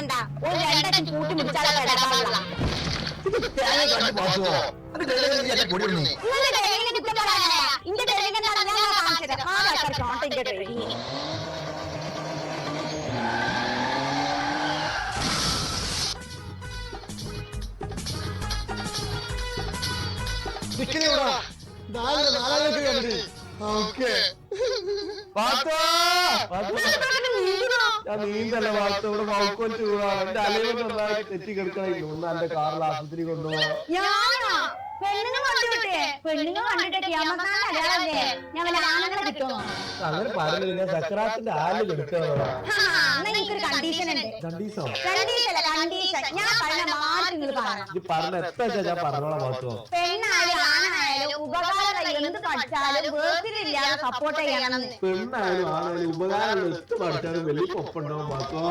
വാങ്ങണ്ട. ഒരു രണ്ടക്കം കൂട്ടി മുടിച്ചാലേ പെടാൻ പാടില്ല. ഇന്റെ ട്രെയിനിങ് എന്താ ഞാൻ കാണിച്ചത്. ആൾക്കാർക്ക് ഇന്റെ ട്രെയിനിങ്. നീന്തല്ല വാർത്ത ഇവിടെ വൗക്കോൽ ചൂടാണ്. എന്റെ അലയിൽ നന്നായി തെറ്റി കിടക്കണില്ല. ഒന്ന് എന്റെ കാറിൽ ആശുപത്രി കൊണ്ടുപോകാം. അങ്ങനെ പറഞ്ഞില്ല. സക്രാത്തിന്റെ ആല് കിടക്കണോ? പറഞ്ഞ എത്ര ഞാൻ പറഞ്ഞോളാം വാർത്തോ. പെണ്ണായാലും ആണായാലും ഉപകാരം എത്ത് പഠിച്ചാലും വലിയ ഒപ്പുണ്ടാവും വാർത്തോ.